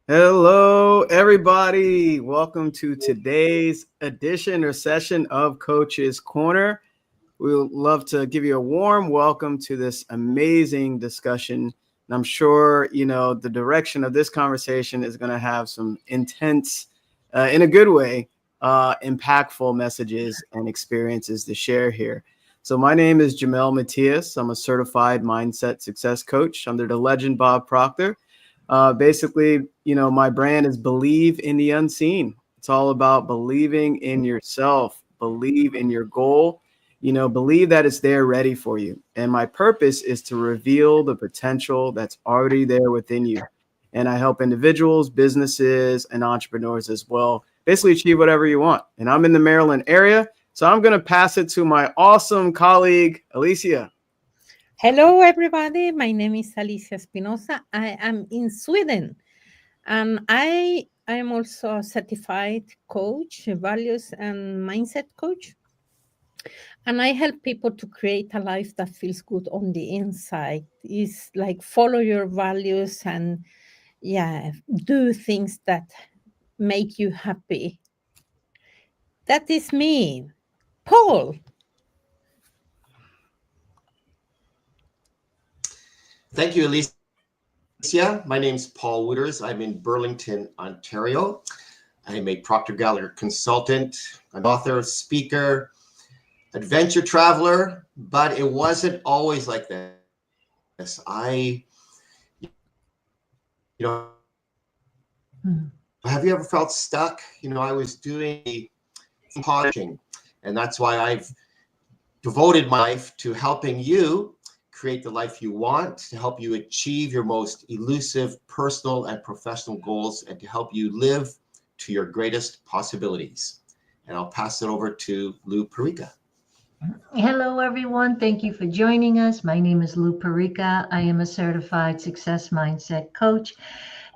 Hello, everybody. Welcome to today's edition or session of Coach's Corner. We would love to give you a warm welcome to this amazing discussion. And I'm sure, the direction of this conversation is going to have some intense, in a good way, impactful messages and experiences to share here. So my name is Jamel Matias. I'm a certified mindset success coach under the legend Bob Proctor. Basically, my brand is believe in the unseen. It's all about believing in yourself, believe in your goal, believe that it's there ready for you. And my purpose is to reveal the potential that's already there within you. And I help individuals, businesses, and entrepreneurs as well, basically achieve whatever you want. And I'm in the Maryland area. So I'm going to pass it to my awesome colleague, Alicia. Hello, everybody. My name is Alicia Espinosa. I am in Sweden, and I am also a certified coach, a values and mindset coach. And I help people to create a life that feels good on the inside. It's like follow your values and, do things that make you happy. That is me, Paul. Thank you, Alicia. My name's Paul Wooters. I'm in Burlington, Ontario. I'm a Procter & Gamble consultant, an author, speaker, adventure traveler, but it wasn't always like this. Have you ever felt stuck? I was doing coaching, and that's why I've devoted my life to helping you create the life you want, to help you achieve your most elusive personal and professional goals, and to help you live to your greatest possibilities. And I'll pass it over to Lou Perica. Hello, everyone. Thank you for joining us. My name is Lou Perica. I am a certified success mindset coach,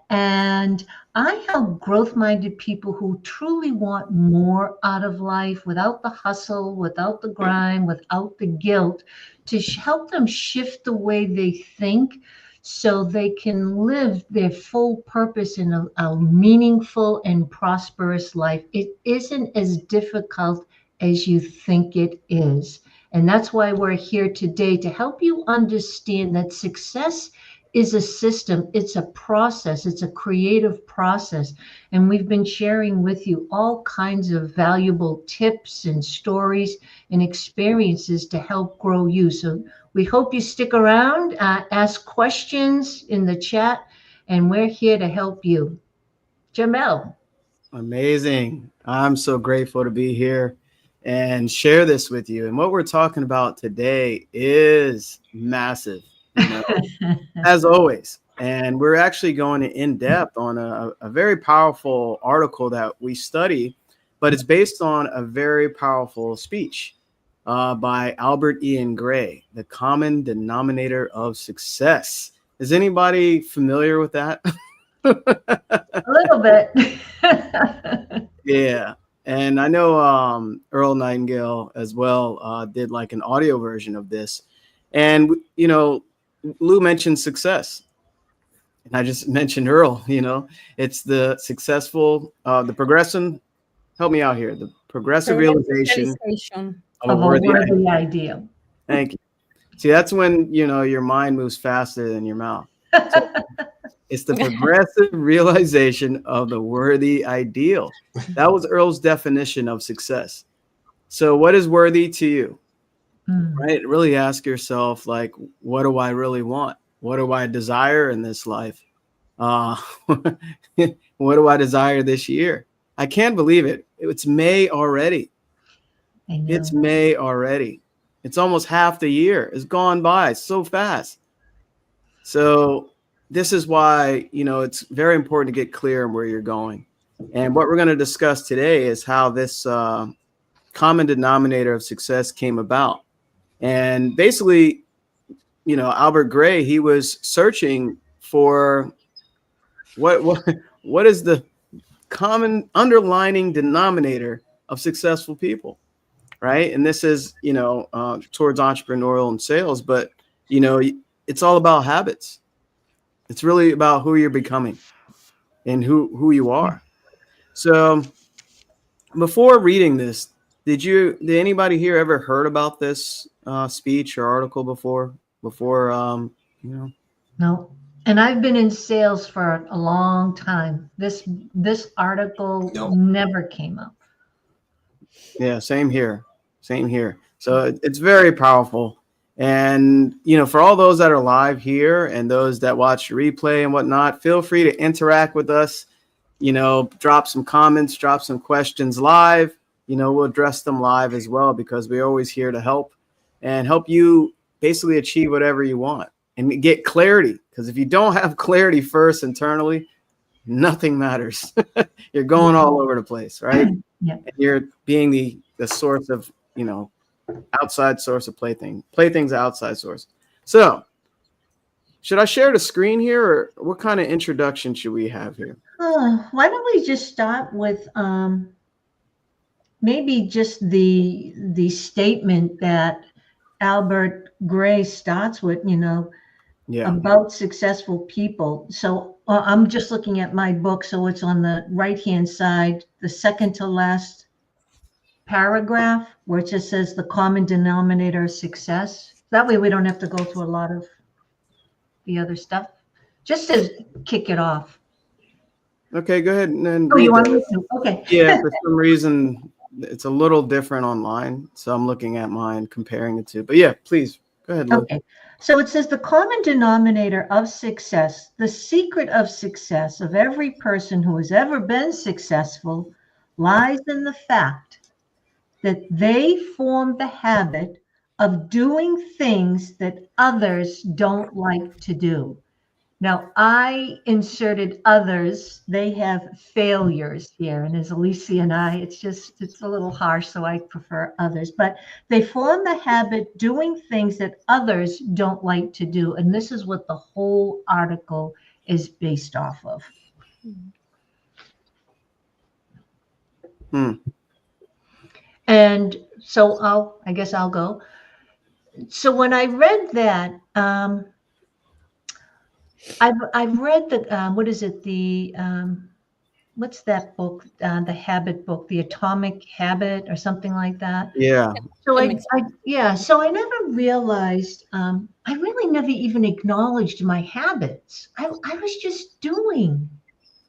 and I help growth-minded people who truly want more out of life without the hustle, without the grind, without the guilt, to help them shift the way they think so they can live their full purpose in a meaningful and prosperous life. It isn't as difficult as you think it is. And that's why we're here today, to help you understand that success is a system, it's a process, it's a creative process. And we've been sharing with you all kinds of valuable tips and stories and experiences to help grow you. So we hope you stick around, ask questions in the chat, and we're here to help you. Jamel. Amazing. I'm so grateful to be here and share this with you. And what we're talking about today is massive, as always. And we're actually going in depth on a very powerful article that we study, but it's based on a very powerful speech by Albert Ian Gray, The Common Denominator of Success. Is anybody familiar with that? A little bit. Yeah. And I know Earl Nightingale as well did like an audio version of this. And, Lou mentioned success. And I just mentioned Earl, it's the successful, the progressive, help me out here, the progressive realization of a worthy idea. Thank you. See, that's when, your mind moves faster than your mouth. So it's the progressive realization of the worthy ideal. That was Earl's definition of success. So what is worthy to you? Right? Really ask yourself, like, what do I really want? What do I desire in this life? What do I desire this year? I can't believe it. It's May already. It's May already. It's almost half the year. It's gone by so fast. So this is why, it's very important to get clear on where you're going. And what we're going to discuss today is how this common denominator of success came about. And basically, Albert Gray, he was searching for what is the common underlining denominator of successful people, right? And this is, towards entrepreneurial and sales, but, it's all about habits. It's really about who you're becoming. in who you are. So before reading this, did anybody here ever heard about this speech or article before? You know? No. And I've been in sales for a long time. This article No. never came up. Yeah, same here. Same here. So it's very powerful. And, for all those that are live here and those that watch the replay and whatnot, feel free to interact with us. Drop some comments, drop some questions live. We'll address them live as well, because we're always here to help and help you basically achieve whatever you want and get clarity. Because if you don't have clarity first internally, nothing matters. You're going all over the place, right? Yeah. And you're being the source of, outside source of plaything. Plaything's an outside source. So should I share the screen here, or what kind of introduction should we have here? Why don't we just start with maybe just the statement that Albert Gray starts with, Yeah. about successful people. So I'm just looking at my book, so it's on the right-hand side, the second to last paragraph, where it just says the common denominator of success. That way we don't have to go through a lot of the other stuff. Just to kick it off. Okay, go ahead and then Oh, read you want that. me to? Okay. Yeah, for some reason it's a little different online, so I'm looking at mine, comparing it to. But yeah, please go ahead, Lou. Okay. So it says the common denominator of success, the secret of success of every person who has ever been successful, lies in the fact that they form the habit of doing things that others don't like to do. Now, I inserted others. They have failures here. And as Alicia and I, it's a little harsh, so I prefer others. But they form the habit doing things that others don't like to do. And this is what the whole article is based off of. And so I guess I'll go. So when I read that, I've read the what is it, the what's that book, the habit book, the Atomic Habit or something like that. Yeah. So so I never realized, I really never even acknowledged my habits. I was just doing.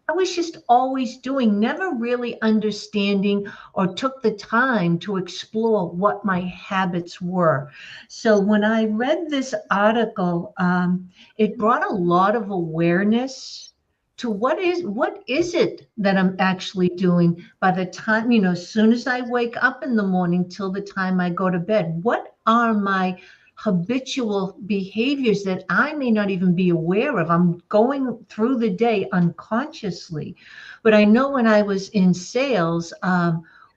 I was just always doing, never really understanding or took the time to explore what my habits were. So when I read this article, it brought a lot of awareness to what is it that I'm actually doing by the time, as soon as I wake up in the morning till the time I go to bed. What are my habitual behaviors that I may not even be aware of? I'm going through the day unconsciously. But I know when I was in sales,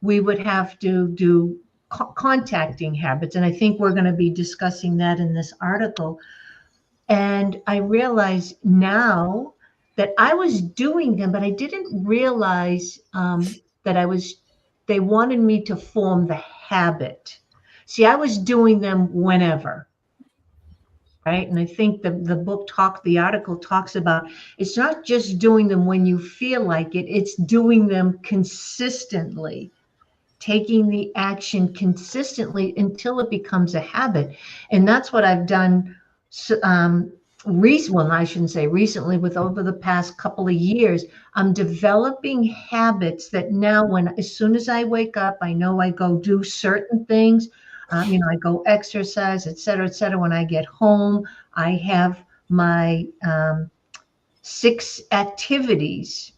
we would have to do contacting habits. And I think we're going to be discussing that in this article. And I realize now that I was doing them, but I didn't realize that they wanted me to form the habit. See, I was doing them whenever, right? And I think the article talks about, it's not just doing them when you feel like it, it's doing them consistently, taking the action consistently until it becomes a habit. And that's what I've done I shouldn't say recently, with over the past couple of years. I'm developing habits that now as soon as I wake up, I know I go do certain things. I go exercise, et cetera, et cetera. When I get home, I have my 6 activities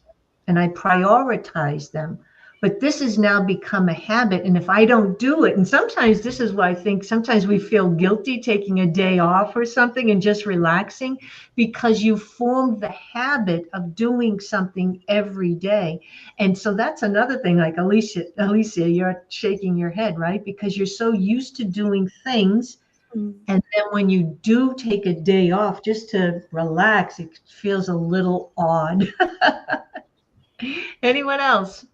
and I prioritize them. But this has now become a habit. And if I don't do it, and sometimes this is what I think, sometimes we feel guilty taking a day off or something and just relaxing, because you formed the habit of doing something every day. And so that's another thing, like Alicia, you're shaking your head, right? Because you're so used to doing things. And then when you do take a day off just to relax, it feels a little odd. Anyone else?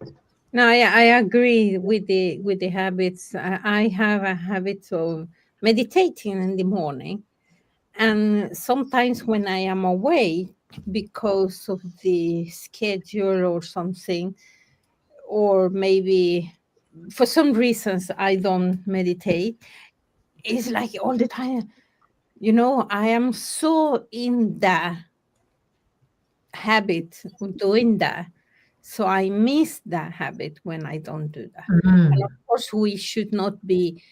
No, I agree with the habits. I have a habit of meditating in the morning, and sometimes when I am away, because of the schedule or something, or maybe for some reasons I don't meditate. It's like all the time, I am so in the habit of doing that. So I miss that habit when I don't do that. And of course, we should not be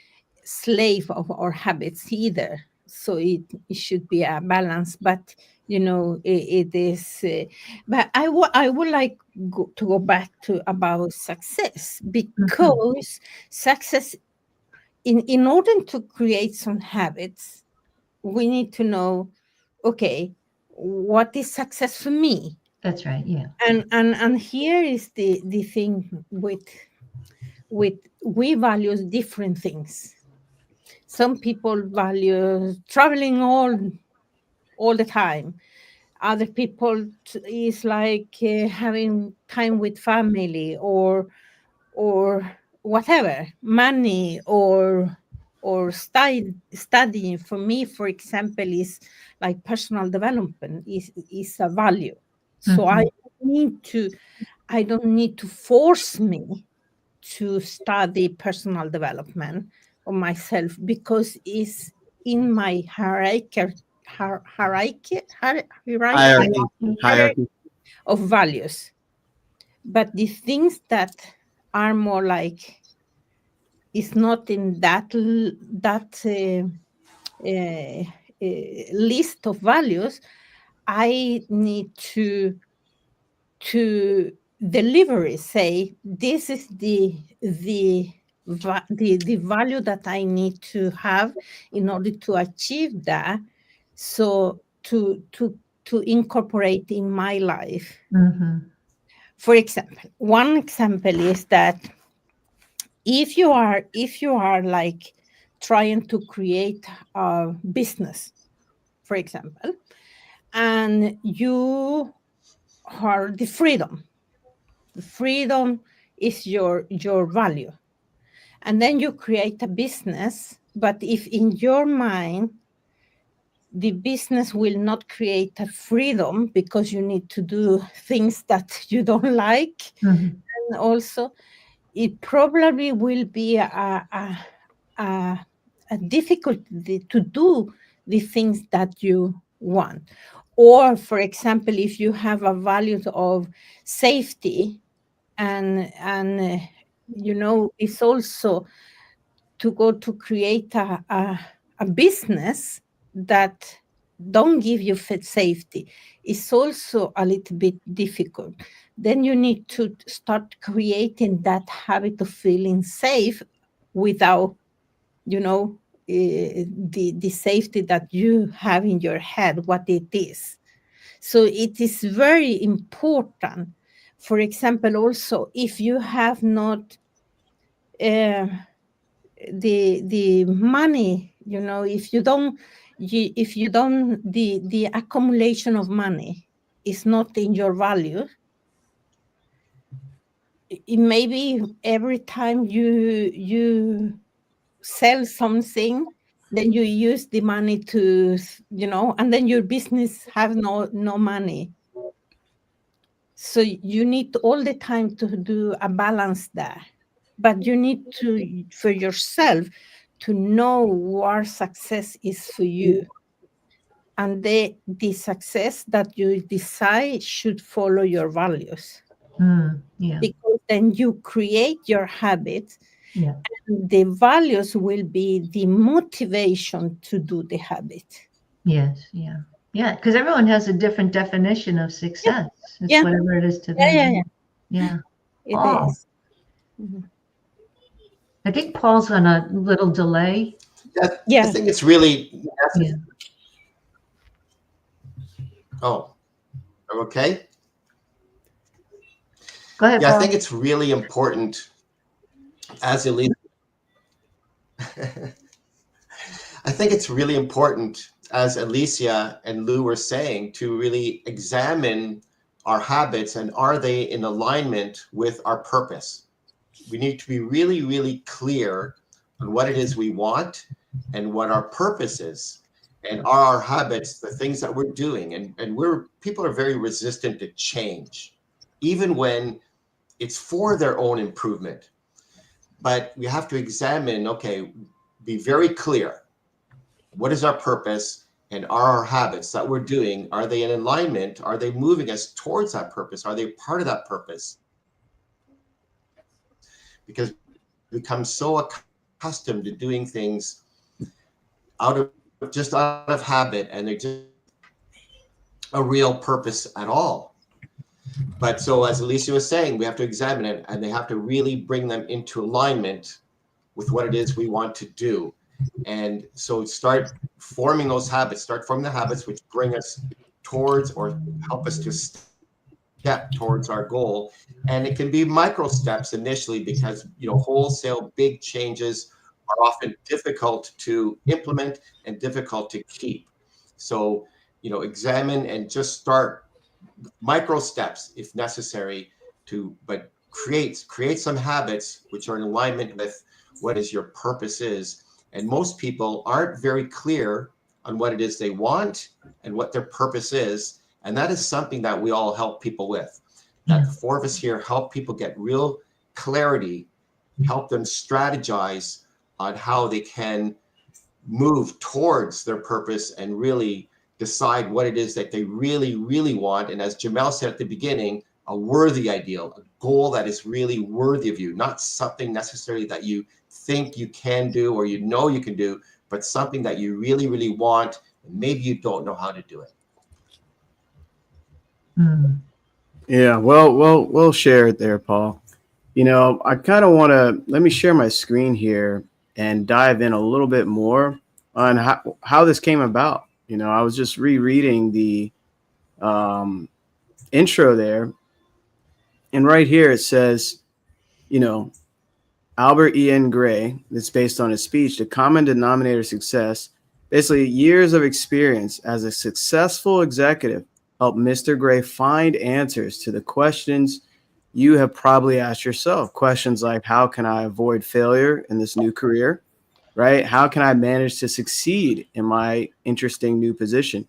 slave of our habits either. So it should be a balance. But it is. But I would like to go back to about success, because success, in order to create some habits, we need to know, okay, what is success for me? That's right. Yeah. And here is the thing with we value different things. Some people value traveling all the time. Other people is like having time with family, or whatever, money, or studying. For me, for example, is like personal development is a value. So I don't need to force me to study personal development of myself, because it's in my hierarchy Hierarchy. of values. But the things that are more like, it's not in that list of values, I need to deliver, say, this is the value that I need to have in order to achieve that. So to incorporate in my life. For example, one example is that if you are like trying to create a business, for example, and you are the freedom is your value, and then you create a business, but if in your mind the business will not create a freedom, because you need to do things that you don't like, and also it probably will be a difficulty to do the things that you want. Or, for example, if you have a value of safety, and it's also to go to create a business that don't give you safety, is also a little bit difficult. Then you need to start creating that habit of feeling safe without the safety that you have in your head, what it is. So it is very important. For example, also, if you have not the money, if you don't the accumulation of money is not in your value, it maybe every time you sell something, then you use the money to and then your business have no money. So you need all the time to do a balance there. But you need to, for yourself, to know what success is for you. And the success that you decide should follow your values. Yeah. Because then you create your habits. Yeah. And the values will be the motivation to do the habit. Yes. Yeah. Yeah. Because everyone has a different definition of success. It's whatever it is to them. Yeah. It is. I think Paul's on a little delay. I think it's really necessary. Oh, okay. Go ahead, Yeah, Paul. I think it's really important, as Alicia. I think it's really important, as Alicia and Lou were saying, to really examine our habits, and are they in alignment with our purpose? We need to be really, really clear on what it is we want and what our purpose is. And are our habits the things that we're doing? And people are very resistant to change, even when it's for their own improvement. But we have to examine, okay, be very clear. What is our purpose? And are our habits that we're doing, are they in alignment? Are they moving us towards that purpose? Are they part of that purpose? Because we become so accustomed to doing things out of habit, and they're just a real purpose at all. But so as Alicia was saying, we have to examine it, and they have to really bring them into alignment with what it is we want to do. And so start forming those habits, start forming the habits which bring us towards or help us to step towards our goal. And it can be micro steps initially, because wholesale big changes are often difficult to implement and difficult to keep. So examine and just start micro steps if necessary, but create some habits which are in alignment with what is your purpose is. And most people aren't very clear on what it is they want and what their purpose is. And that is something that we all help people with. That the four of us here help people get real clarity, help them strategize on how they can move towards their purpose and really decide what it is that they really, really want. And as Jamel said at the beginning, a worthy ideal, a goal that is really worthy of you, not something necessarily that you think you can do or you can do, but something that you really, really want, and maybe you don't know how to do it. Yeah, well shared there, Paul. I kind of want to let me share my screen here and dive in a little bit more on how this came about. I was just rereading the intro there, and right here it says, Albert E.N. Gray, that's based on his speech, The Common Denominator of Success. Basically, years of experience as a successful executive helped Mr. Gray find answers to the questions you have probably asked yourself. Questions like, how can I avoid failure in this new career, right? How can I manage to succeed in my interesting new position?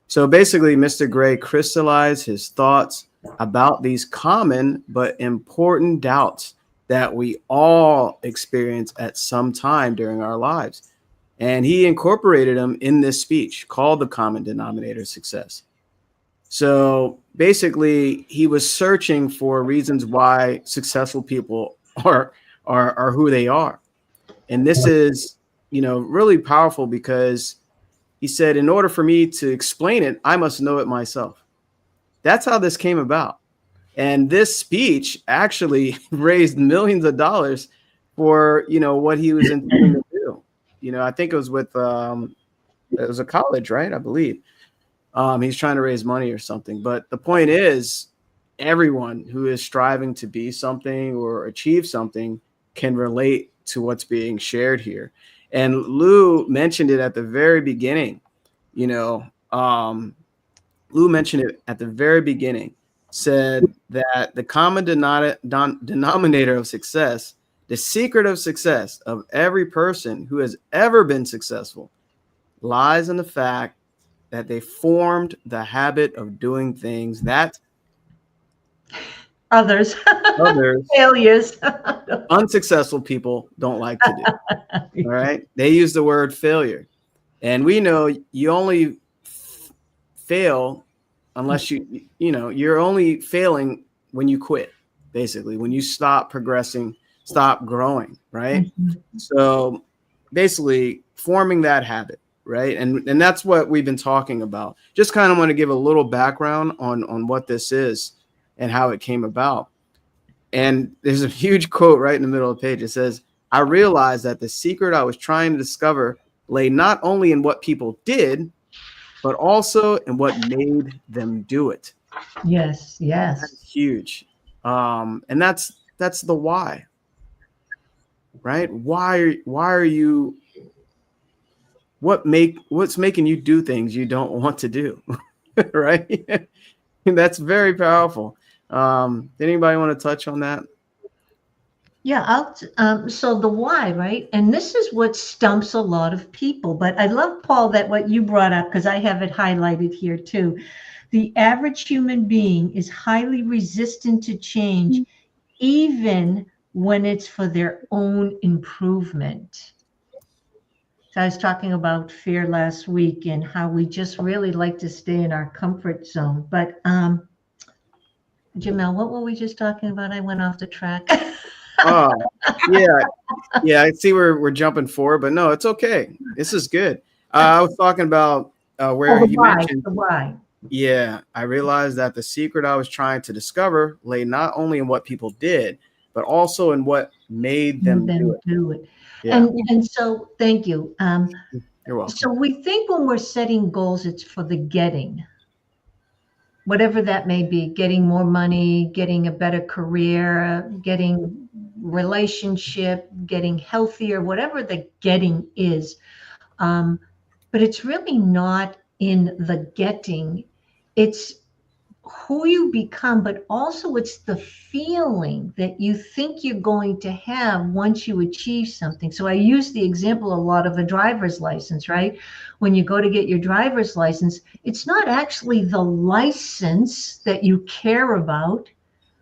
So basically, Mr. Gray crystallized his thoughts about these common but important doubts that we all experience at some time during our lives. And he incorporated them in this speech called The Common Denominator of Success. So basically, he was searching for reasons why successful people are who they are. And this is, really powerful, because he said, in order for me to explain it, I must know it myself. That's how this came about. And this speech actually raised millions of dollars for, what he was intending to do. I think it was with, it was a college, right? I believe. He's trying to raise money or something. But the point is, everyone who is striving to be something or achieve something can relate to what's being shared here. And Lou mentioned it at the very beginning. Lou mentioned it at the very beginning, said that the common denominator of success, the secret of success of every person who has ever been successful, lies in the fact that they formed the habit of doing things that Others, others, failures. unsuccessful people don't like to do. All right. They use the word failure. And we know you only fail unless you're only failing when you quit, basically, when you stop progressing, stop growing. Right. So basically forming that habit. Right. And that's what we've been talking about. Just kind of want to give a little background on what this is and how it came about. And there's a huge quote right in the middle of the page. It says, I realized that the secret I was trying to discover lay not only in what people did, but also in what made them do it. Yes. That's huge. And that's the why. Right? Why are you what's making you do things you don't want to do? Right? That's very powerful. Did anybody want to touch on that? Yeah, so the why, right? And this is what stumps a lot of people. But I love, Paul, that what you brought up, because I have it highlighted here too. The average human being is highly resistant to change, even when it's for their own improvement. So I was talking about fear last week and how we just really like to stay in our comfort zone. But Jamel, what were we just talking about? I went off the track. Oh, yeah, yeah. I see we're jumping forward, but no, it's okay. This is good. I was talking about Oh, where the you why, mentioned. the why. Yeah, I realized that the secret I was trying to discover lay not only in what people did, but also in what made them do Them it. do it. Yeah, And so thank you. you're welcome. So we think when we're setting goals, it's for the getting, whatever that may be, getting more money, getting a better career, getting relationship, getting healthier, whatever the getting is. Um, but it's really not in the getting. It's who you become, but also it's the feeling that you think you're going to have once you achieve something. So I use the example a lot of a driver's license, right? When you go to get your driver's license, it's not actually the license that you care about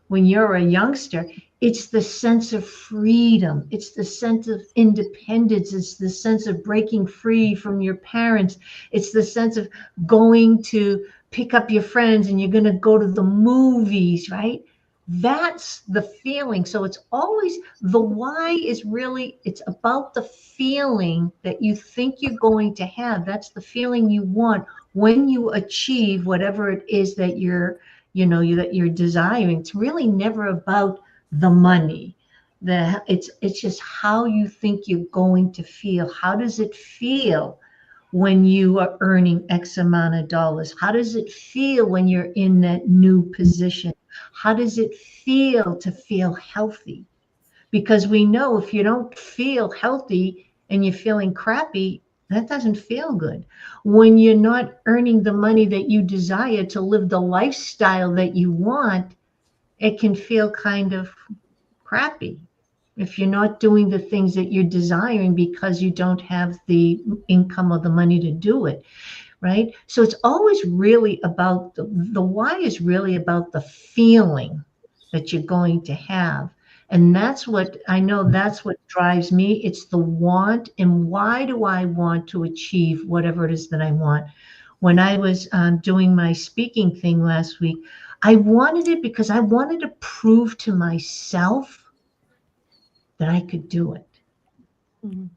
when you're a youngster. It's the sense of freedom. It's the sense of independence. It's the sense of breaking free from your parents. It's the sense of going to pick up your friends and you're going to go to the movies, right? That's the feeling. So it's always the why is really, it's about the feeling that you think you're going to have. That's the feeling you want when you achieve whatever it is that that you're desiring. It's really never about the money. It's just how you think you're going to feel. How does it feel when you are earning X amount of dollars? How does it feel when you're in that new position? How does it feel to feel healthy? Because we know if you don't feel healthy and you're feeling crappy, that doesn't feel good. When you're not earning the money that you desire to live the lifestyle that you want, it can feel kind of crappy. If you're not doing the things that you're desiring because you don't have the income or the money to do it, right? So it's always really about the why is really about the feeling that you're going to have. And that's what I know, that's what drives me. It's the want. And why do I want to achieve whatever it is that I want? When I was doing my speaking thing last week, I wanted it because I wanted to prove to myself that I could do it. Mhm.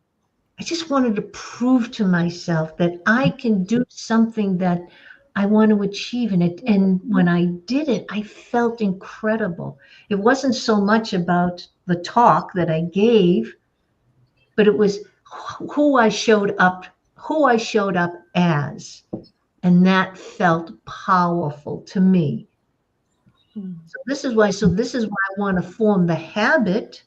I just wanted to prove to myself that I can do something that I want to achieve in it. And when I did it, I felt incredible. It wasn't so much about the talk that I gave, but it was who I showed up, who I showed up as. And that felt powerful to me. Mhm. So this is why I want to form the habit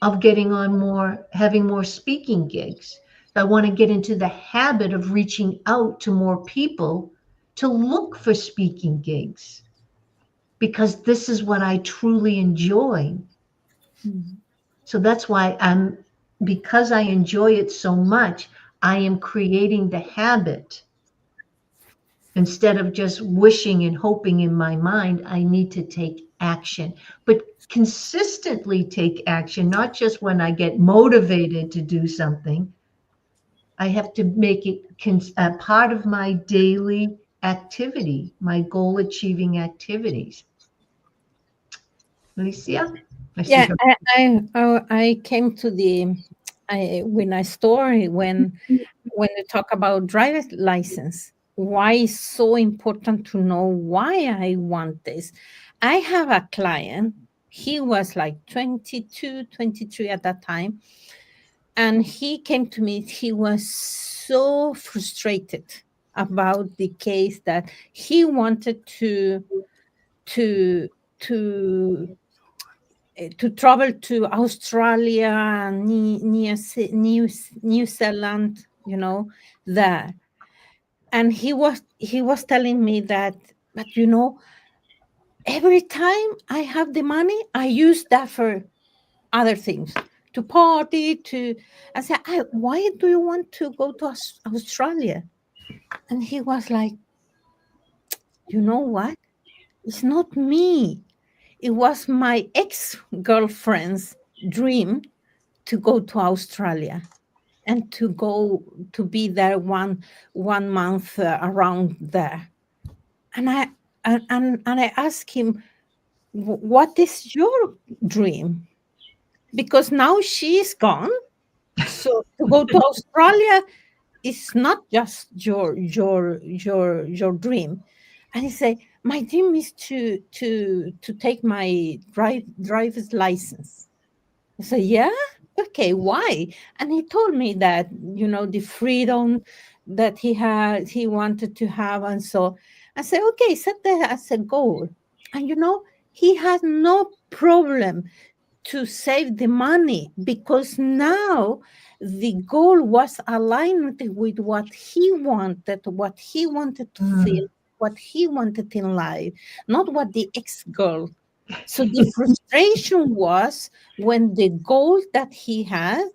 of getting on more, having more speaking gigs. I want to get into the habit of reaching out to more people to look for speaking gigs because this is what I truly enjoy. Mhm. So that's why because I enjoy it so much, I am creating the habit. Instead of just wishing and hoping in my mind, I need to take action, but consistently take action, not just when I get motivated to do something. I have to make it a part of my daily activity, my goal achieving activities. Alicia, I see Yeah, her. I came to the when I story when you talk about driver's license, why it's so important to know why I want this. I have a client, he was like 22, 23 at that time, and he came to me, he was so frustrated about the case that he wanted to to to travel to Australia, New Zealand, there. And he was telling me that, but every time I have the money, I use that for other things, to party, to. I said, why do you want to go to Australia? And he was like, you know what? It's not me. It was my ex-girlfriend's dream to go to Australia and to go to be there one month around there. And I asked him, what is your dream? Because now she's gone. So to go to Australia is not just your dream. And he said, my dream is to take my driver's license. I said, yeah, okay, why? And he told me that, the freedom that he wanted to have. And so I said, okay, set that as a goal. And he had no problem to save the money, because now the goal was aligned with what he wanted to feel, what he wanted in life, not what the ex-girl. So the frustration was when the goal that he had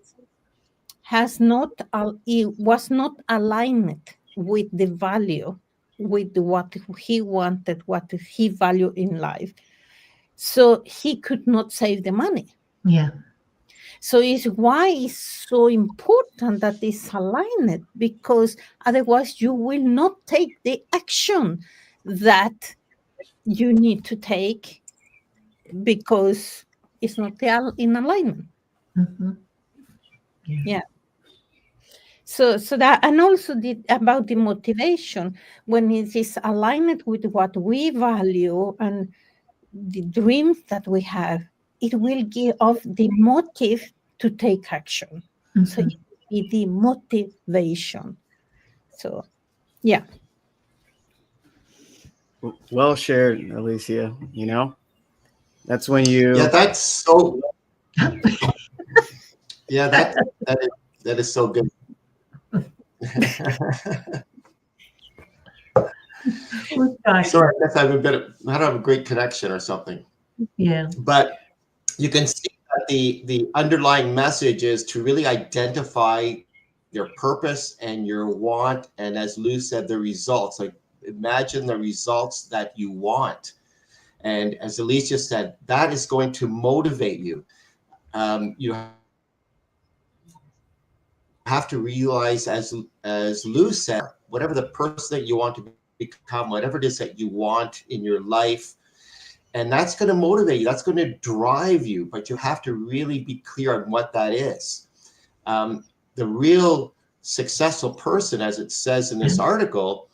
it was not aligned with the value, with what he wanted, what he valued in life. So he could not save the money. Yeah. So it's why it's so important that it's aligned, because otherwise you will not take the action that you need to take, because it's not in alignment. Mm-hmm. Yeah. So that, and also about the motivation, when it is aligned with what we value and the dreams that we have, it will give off the motive to take action. Mm-hmm. So it will be the motivation. So, yeah. Well shared, Alicia. That's when you. Yeah, that's so. Yeah, that is so good. Sorry, I guess I don't have a great connection or something. Yeah. But you can see that the underlying message is to really identify your purpose and your want, and as Lou said, the results. Like, imagine the results that you want, and as Alicia said, that is going to motivate you. You have to realize, as Lou said, whatever the person that you want to become, whatever it is that you want in your life, and that's going to motivate you, that's going to drive you, but you have to really be clear on what that is. The real successful person, as it says in this article,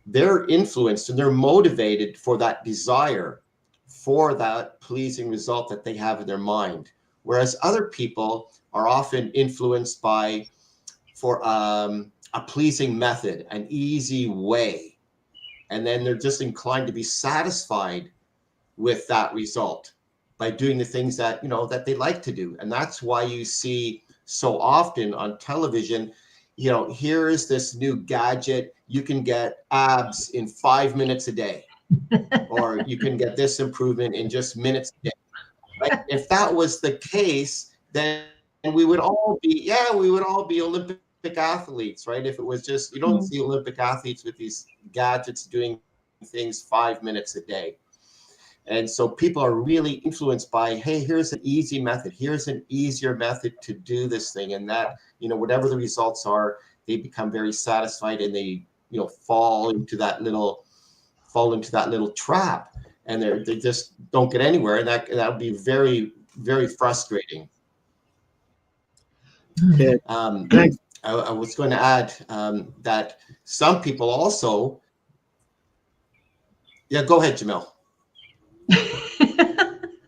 they're influenced and they're motivated for that desire, for that pleasing result that they have in their mind. Whereas other people are often influenced for a pleasing method, an easy way. And then they're just inclined to be satisfied with that result by doing the things that, that they like to do. And that's why you see so often on television, here is this new gadget. You can get abs in 5 minutes a day, or you can get this improvement in just minutes a day. Right? If that was the case, then we would all be Olympic athletes, right? If it was just, you don't see Olympic athletes with these gadgets doing things 5 minutes a day. And so people are really influenced by, hey, here's an easy method. Here's an easier method to do this thing. And that, whatever the results are, they become very satisfied, and they, fall into that little trap, and they just don't get anywhere. And that would be very, very frustrating. Yeah. I was going to add that some people also. Yeah, go ahead, Jamil.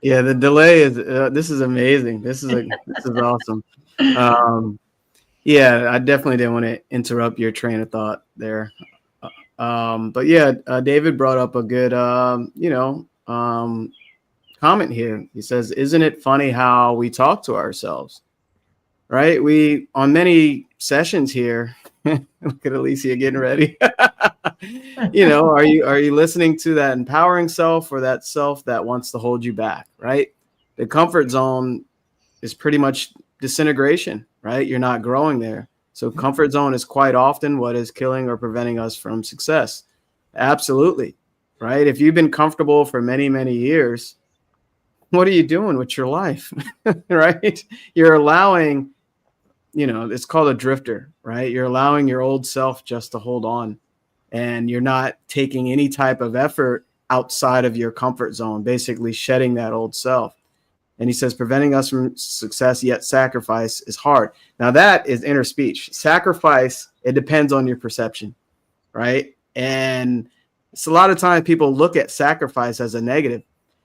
Yeah, the delay is. This is amazing. This is awesome. Yeah, I definitely didn't want to interrupt your train of thought there. But yeah, David brought up a good, comment here. He says, "Isn't it funny how we talk to ourselves?" Right? We, on many sessions here. Look at Alicia getting ready. Are you listening to that empowering self, or that self that wants to hold you back? Right? The comfort zone is pretty much disintegration, right? You're not growing there. So comfort zone is quite often what is killing or preventing us from success. Absolutely. Right. If you've been comfortable for many, many years, what are you doing with your life? Right. You're allowing, it's called a drifter, right? You're allowing your old self just to hold on, and you're not taking any type of effort outside of your comfort zone, basically shedding that old self. And he says, preventing us from success, yet sacrifice is hard. Now that is inner speech. Sacrifice, it depends on your perception, right? And it's a lot of times people look at sacrifice as a negative.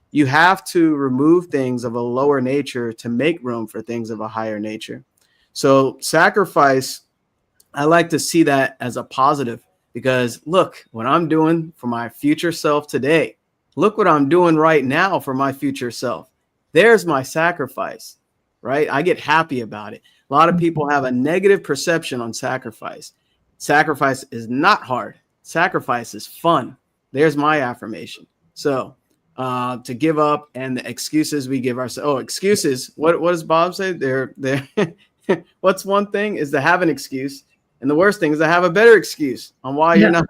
You have to remove things of a lower nature to make room for things of a higher nature. So sacrifice, I like to see that as a positive, because look what I'm doing for my future self today. Look what I'm doing right now for my future self. There's my sacrifice, right? I get happy about it. A lot of people have a negative perception on sacrifice. Sacrifice is not hard. Sacrifice is fun. There's my affirmation. So to give up and the excuses we give ourselves. Oh, excuses. What does Bob say? They're what's one thing is to have an excuse. And the worst thing is to have a better excuse on why you're not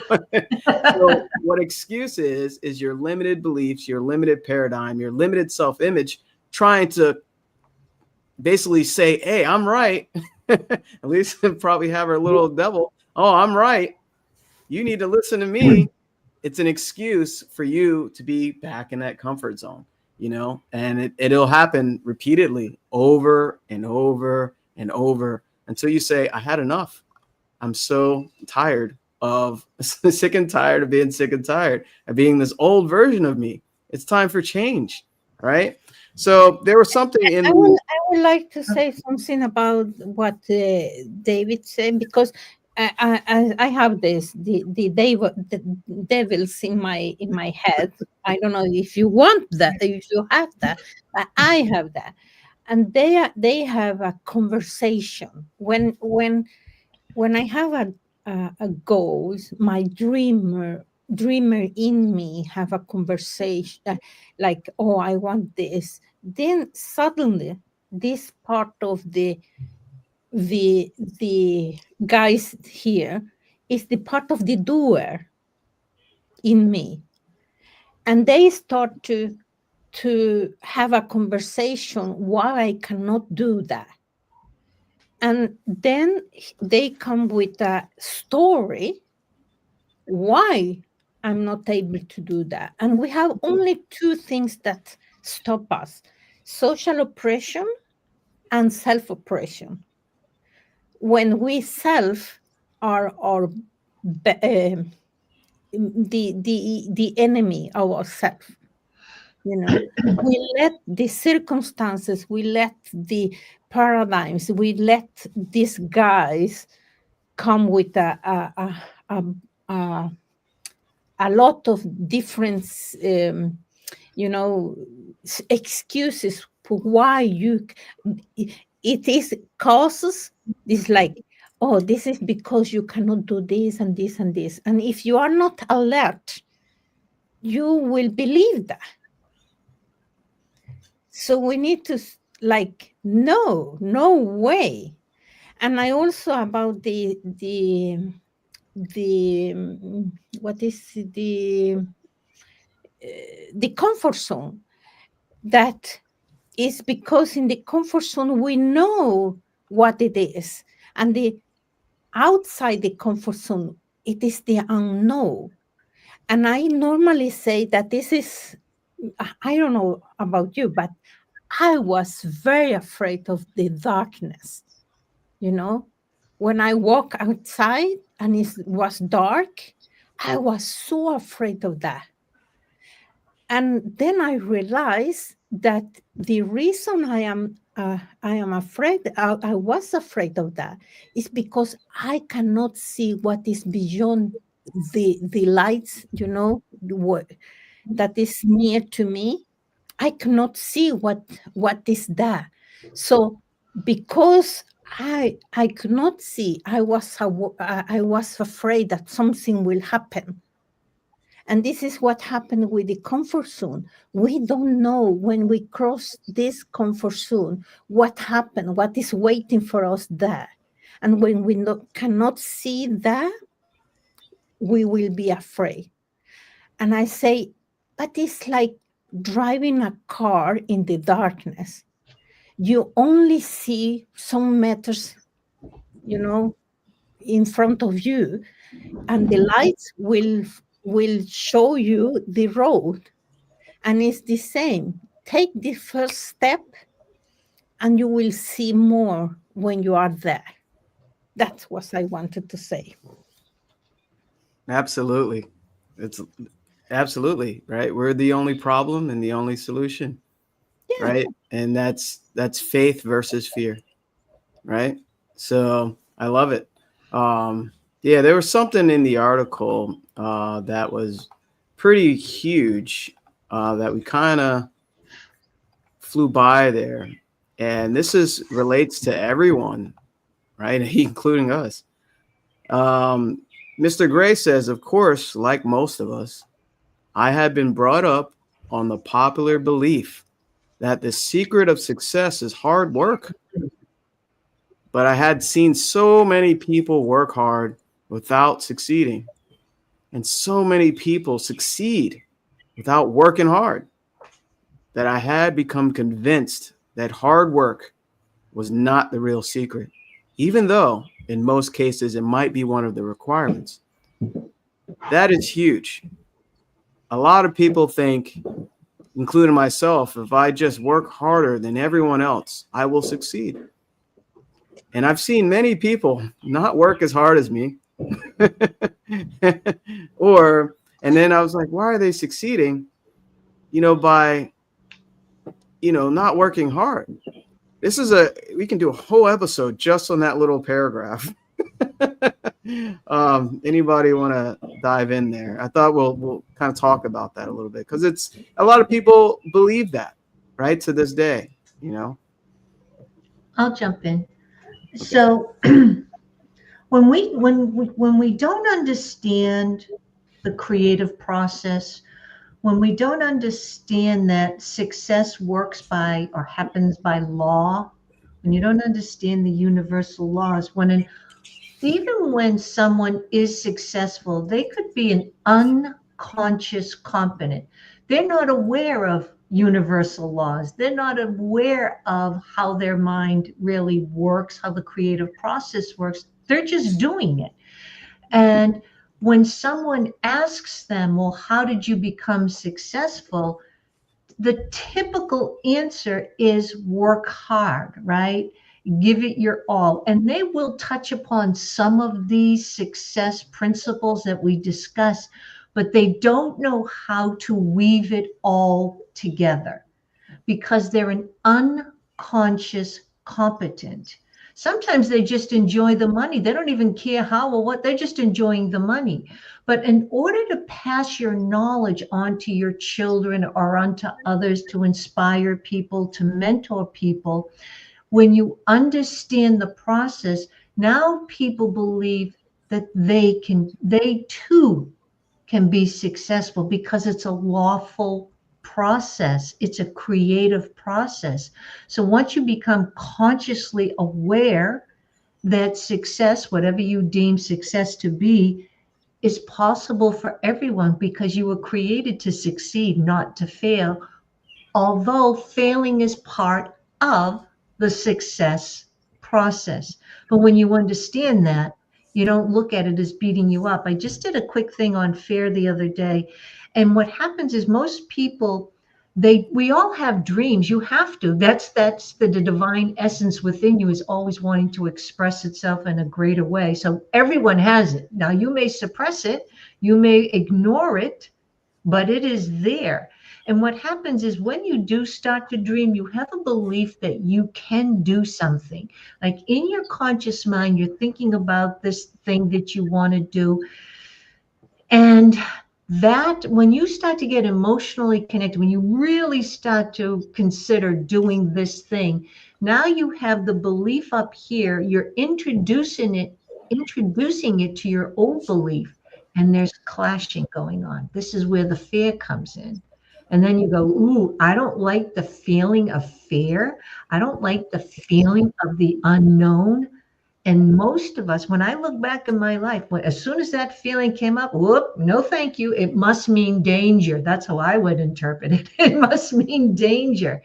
doing it. So what excuse is your limited beliefs, your limited paradigm, your limited self-image, trying to basically say, hey, I'm right. At least probably have her little devil. Oh, I'm right. You need to listen to me. It's an excuse for you to be back in that comfort zone, and it'll happen repeatedly over and over and over until you say, I had enough. I'm so tired of sick and tired of being sick and tired of being this old version of me. It's time for change, right? So there was something in. I would like to say something about what David said, because I have the devils in my head. I don't know if you want that, if you have that, but I have that, and they have a conversation when I have a goals. My dreamer in me have a conversation like, oh, I want this. Then suddenly this part of the guys here is the part of the doer in me, and they start to have a conversation why I cannot do that. And then they come with a story why I'm not able to do that. And we have only two things that stop us: social oppression and self-oppression. When we self are the enemy of ourselves, we let the circumstances, we let the paradigms, we let these guys come with a lot of different excuses for why it is causes this, like, oh, this is because you cannot do this and this and this. And if you are not alert, you will believe that. So we need to no way. And I also about the what is the comfort zone. That is because in the comfort zone we know what it is, and the outside the comfort zone, it is the unknown. And I normally say that this is, I don't know about you, but I was very afraid of the darkness. When I walk outside and it was dark, I was so afraid of that. And then I realized that the reason I am afraid, I was afraid of that, is because I cannot see what is beyond the lights, that is near to me. I cannot see what is that. So because I could not see, I was afraid that something will happen. And this is what happened with the comfort zone. We don't know when we cross this comfort zone what happened, what is waiting for us there. And when we cannot see that, we will be afraid. And I say, but it's like driving a car in the darkness. You only see some meters, in front of you, and the lights will show you the road. And it's the same. Take the first step, and you will see more when you are there. That's what I wanted to say. Absolutely. It's absolutely right. We're the only problem and the only solution. Yeah. Right. And that's faith versus fear. Right. So I love it. Yeah, there was something in the article that was pretty huge that we kind of flew by there. And this relates to everyone, right? Including us. Mr. Gray says, of course, like most of us, I had been brought up on the popular belief that the secret of success is hard work. But I had seen so many people work hard without succeeding, and so many people succeed without working hard, that I had become convinced that hard work was not the real secret, even though in most cases it might be one of the requirements. That is huge. A lot of people think, including myself, if I just work harder than everyone else, I will succeed. And I've seen many people not work as hard as me. And then I was like, why are they succeeding? By, not working hard. We can do a whole episode just on that little paragraph. Anybody want to dive in there? I thought we'll kind of talk about that a little bit, because it's a lot of people believe that, right? To this day, I'll jump in. Okay. So when we don't understand the creative process, when we don't understand that success works by or happens by law, when you don't understand the universal laws, even when someone is successful, they could be an unconscious competent. They're not aware of universal laws. They're not aware of how their mind really works, how the creative process works. They're just doing it. And when someone asks them, well, how did you become successful? The typical answer is work hard, right? Give it your all. And they will touch upon some of these success principles that we discuss, but they don't know how to weave it all together because they're an unconscious competent. Sometimes they just enjoy the money. They don't even care how or what, they're just enjoying the money. But in order to pass your knowledge on to your children or onto others, to inspire people, to mentor people, when you understand the process, now people believe that they too can be successful because it's a lawful process. It's a creative process. So once you become consciously aware that success, whatever you deem success to be, is possible for everyone because you were created to succeed, not to fail, although failing is part of the success process. But when you understand that, you don't look at it as beating you up. I just did a quick thing on FAIR the other day. And what happens is most people, we all have dreams. You have to. That's the divine essence within you is always wanting to express itself in a greater way. So everyone has it. Now you may suppress it, you may ignore it, but it is there. And what happens is when you do start to dream, you have a belief that you can do something. Like in your conscious mind, you're thinking about this thing that you want to do. And that when you start to get emotionally connected, when you really start to consider doing this thing, now you have the belief up here, you're introducing it to your old belief. and there's clashing going on. This is where the fear comes in. And then you go, ooh, I don't like the feeling of fear. I don't like the feeling of the unknown. And most of us, when I look back in my life, as soon as that feeling came up, whoop, no thank you. It must mean danger. That's how I would interpret it. It must mean danger.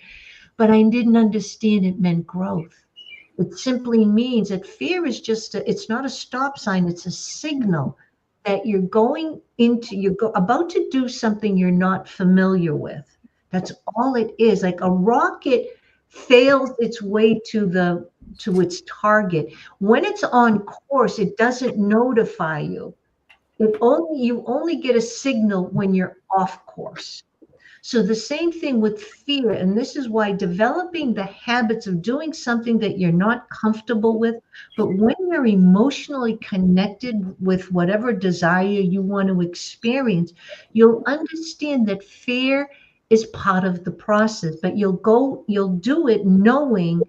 But I didn't understand it meant growth. It simply means that fear is it's not a stop sign, it's a signal that you're about to do something you're not familiar with. That's all it is. Like a rocket fails its way to its target. When it's on course, it doesn't notify you. You only get a signal when you're off course. So the same thing with fear, and this is why developing the habits of doing something that you're not comfortable with, but when you're emotionally connected with whatever desire you want to experience, you'll understand that fear is part of the process, but you'll do it knowing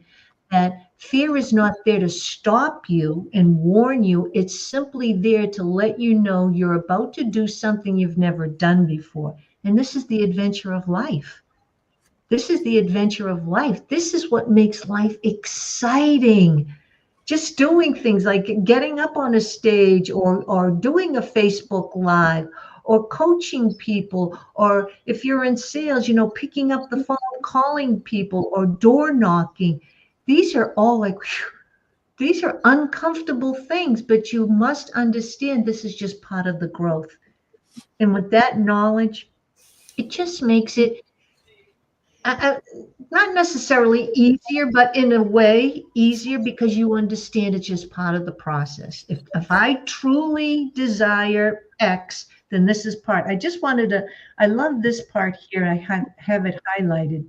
that fear is not there to stop you and warn you. It's simply there to let you know you're about to do something you've never done before. And this is the adventure of life. This is the adventure of life. This is what makes life exciting. Just doing things like getting up on a stage or doing a Facebook Live or coaching people, or if you're in sales, picking up the phone, calling people, or door knocking. These are all these are uncomfortable things, but you must understand this is just part of the growth. And with that knowledge, it just makes it not necessarily easier, but in a way easier because you understand it's just part of the process. If I truly desire X, then this is part. I love this part here. I have it highlighted.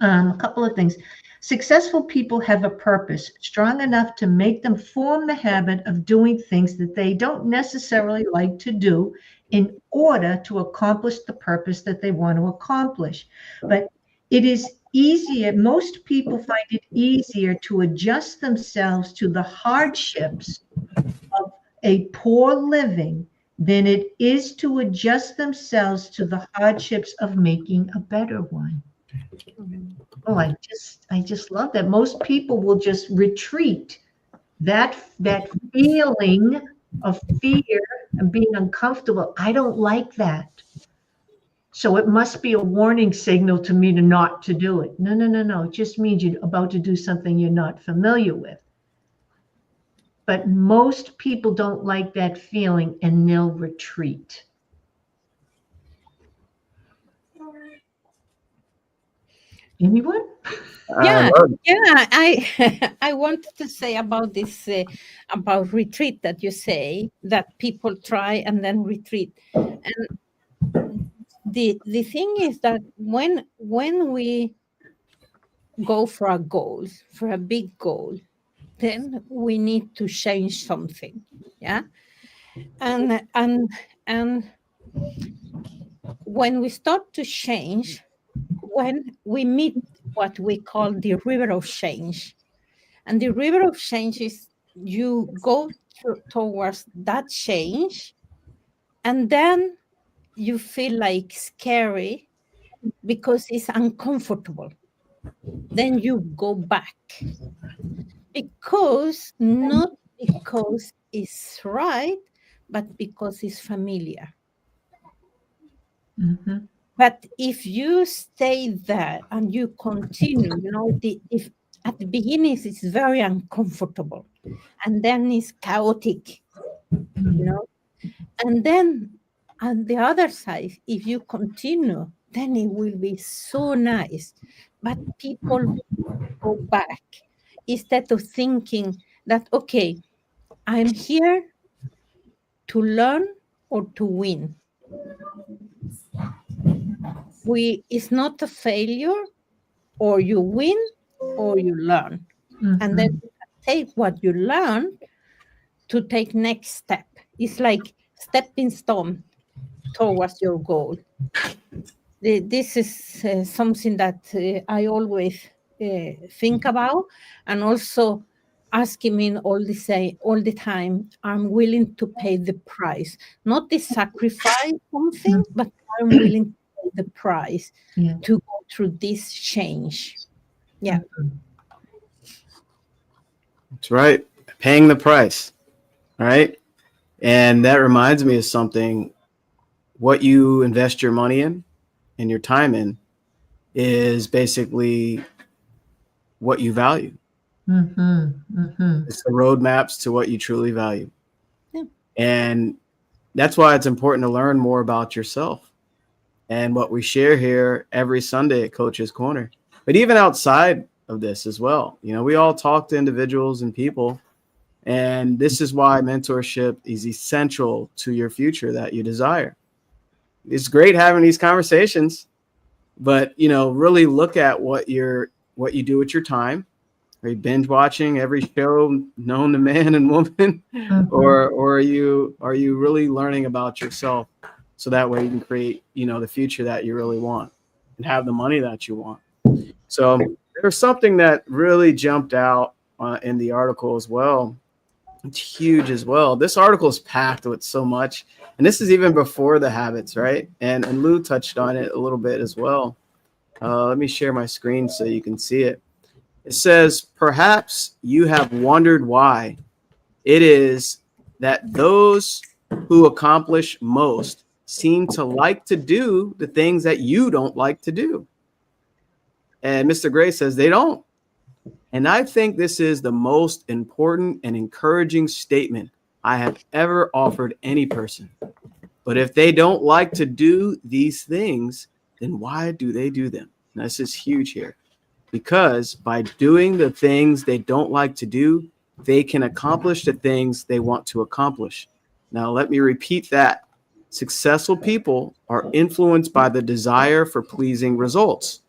A couple of things. Successful people have a purpose strong enough to make them form the habit of doing things that they don't necessarily like to do in order to accomplish the purpose that they want to accomplish. But it is easier, most people find it easier to adjust themselves to the hardships of a poor living than it is to adjust themselves to the hardships of making a better one. Oh, I just love that. Most people will just retreat. That feeling of fear and being uncomfortable, I don't like that. So it must be a warning signal to me not to do it. No. It just means you're about to do something you're not familiar with. But most people don't like that feeling and they'll retreat. Anyone? Yeah, I wanted to say about this, about retreat that you say, that people try and then retreat. And the thing is that when we go for a goal, for a big goal, then we need to change something. Yeah. And when we start to change, when we meet what we call the river of change, and the river of change is you go towards that change, and then you feel like scary because it's uncomfortable. Then you go back not because it's right, but because it's familiar. Mm-hmm. But if you stay there and you continue, if at the beginning it's very uncomfortable, and then it's chaotic, and then on the other side, if you continue, then it will be so nice. But people go back instead of thinking that, okay, I'm here to learn or to win. It's not a failure, or you win or you learn. Mm-hmm. And then you take what you learn to take next step. It's like stepping stone towards your goal. This is something that I always think about, and also asking me all the time, I'm willing to pay the price, not to sacrifice something, but I'm willing to pay the price Yeah. to go through this change. Yeah. That's right. Paying the price. All right. And that reminds me of something. What you invest your money in and your time in is basically what you value. It's the roadmaps to what you truly value. Yeah. And that's why it's important to learn more about yourself and what we share here every Sunday at Coach's Corner. But even outside of this as well, you know, we all talk to individuals and people, and this is why mentorship is essential to your future that you desire. It's great having these conversations, but, you know, really look at what you do with your time. Are you binge watching every show known to man and woman, or are you really learning about yourself so that way you can create, you know, the future that you really want and have the money that you want? So there's something that really jumped out in the article as well. It's huge as well. This article is packed with so much, and this is even before the habits, right? And Lou touched on it a little bit as well. Let me share my screen so you can see it. It says, perhaps you have wondered why it is that those who accomplish most seem to like to do the things that you don't like to do. And Mr. Gray says they don't. And I think this is the most important and encouraging statement I have ever offered any person. But if they don't like to do these things, then why do they do them? And this is huge here. Because by doing the things they don't like to do, they can accomplish the things they want to accomplish. Now, let me repeat that. Successful people are influenced by the desire for pleasing results.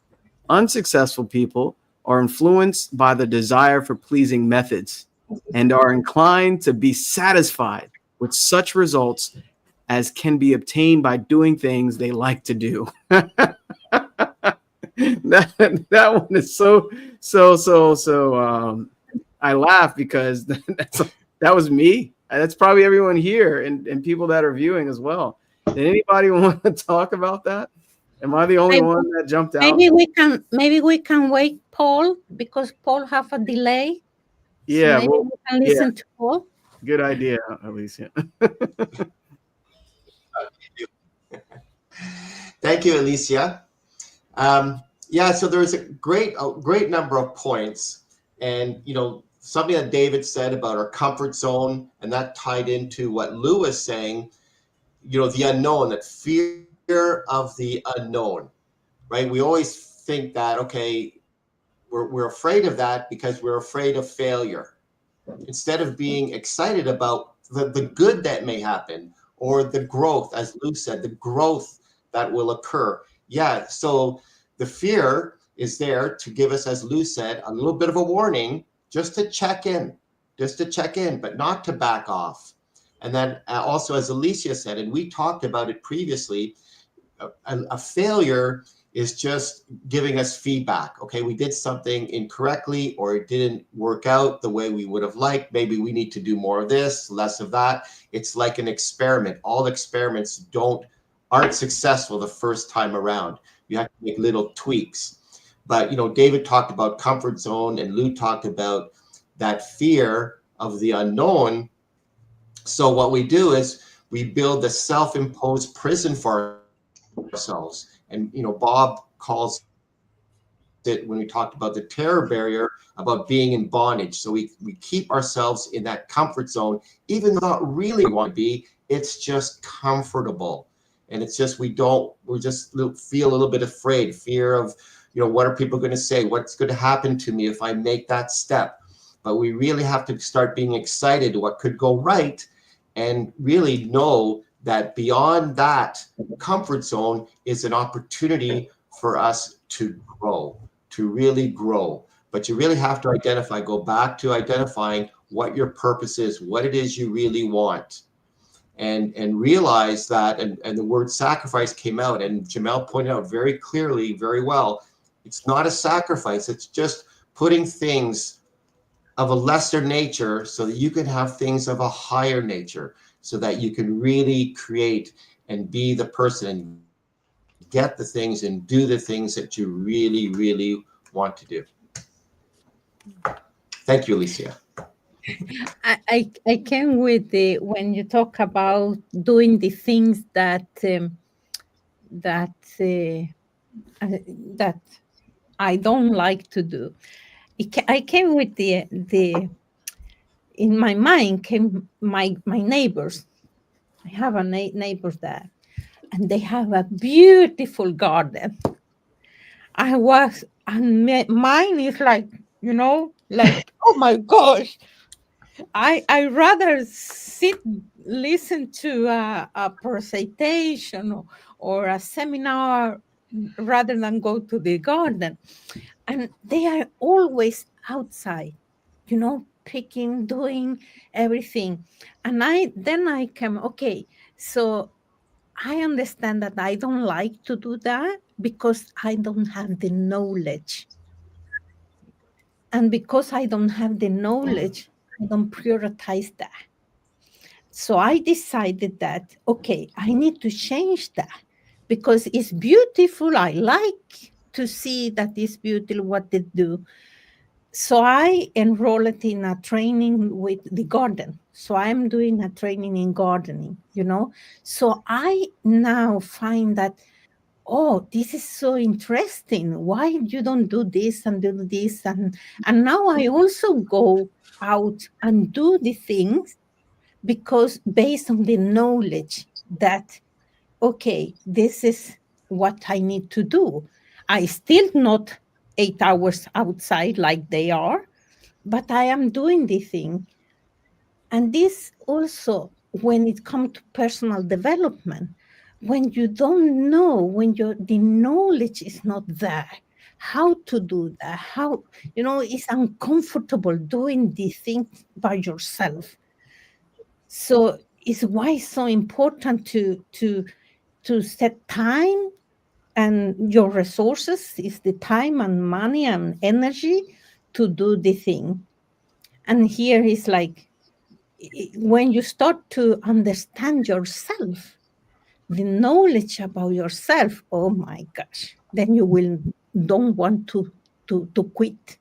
Unsuccessful people are influenced by the desire for pleasing methods and are inclined to be satisfied with such results as can be obtained by doing things they like to do. That one is so I laugh because that was me. That's probably everyone here and people that are viewing as well. Did anybody want to talk about that? Am I the only one that jumped out? Maybe we can wait Paul, because Paul have a delay. Yeah, so maybe we can listen to Paul. Good idea, Alicia. Thank you, Alicia. Yeah, so there's a great number of points, and you know, something that David said about our comfort zone, and that tied into what Lou was saying. You know, the unknown, that fear of the unknown, right? We always think that, okay, we're afraid of that because we're afraid of failure, instead of being excited about the good that may happen, or the growth, as Lou said, the growth that will occur. Yeah, so the fear is there to give us, as Lou said, a little bit of a warning, just to check in, but not to back off. And then also, as Alicia said, and we talked about it previously, a failure is just giving us feedback. Okay, we did something incorrectly, or it didn't work out the way we would have liked. Maybe we need to do more of this, less of that. It's like an experiment. All experiments aren't successful the first time around. You have to make little tweaks. But, you know, David talked about comfort zone, and Lou talked about that fear of the unknown. So what we do is we build a self-imposed prison for ourselves. And, you know, Bob calls it, when we talked about the terror barrier, about being in bondage. So we keep ourselves in that comfort zone, even though not really want to be. It's just comfortable. And it's just, we just feel a little bit afraid, fear of, you know, what are people going to say? What's going to happen to me if I make that step? But we really have to start being excited what could go right, and really know that beyond that comfort zone is an opportunity for us to grow, to really grow. But you really have to go back to identifying what your purpose is, what it is you really want. And realize that, and the word sacrifice came out, and Jamel pointed out very clearly, very well, it's not a sacrifice. It's just putting things of a lesser nature so that you can have things of a higher nature, so that you can really create and be the person and get the things and do the things that you really, really want to do. Thank you, Alicia. I came with the when you talk about doing the things that that that I don't like to do. I came with the in my mind came my neighbors. I have a neighbors there, and they have a beautiful garden. And mine is like, like, oh my gosh, I rather sit, listen to a presentation or a seminar rather than go to the garden. And they are always outside, picking, doing everything. And I came, okay, so I understand that I don't like to do that because I don't have the knowledge. And because I don't have the knowledge, I don't prioritize that. So I decided that, okay, I need to change that because it's beautiful. I like to see that it's beautiful what they do. So I enrolled in a training with the garden. So I'm doing a training in gardening, So I now find that, oh, this is so interesting. Why you don't do this and do this? And now I also go out and do the things because based on the knowledge that, okay, this is what I need to do. I still not 8 hours outside like they are, but I am doing the thing. And this also, when it comes to personal development, when you don't know, when the knowledge is not there, how to do that, it's uncomfortable doing the thing by yourself. So it's why it's so important to set time, and your resources is the time and money and energy to do the thing. And here is like, when you start to understand yourself, the knowledge about yourself, oh my gosh, then you will don't want to quit.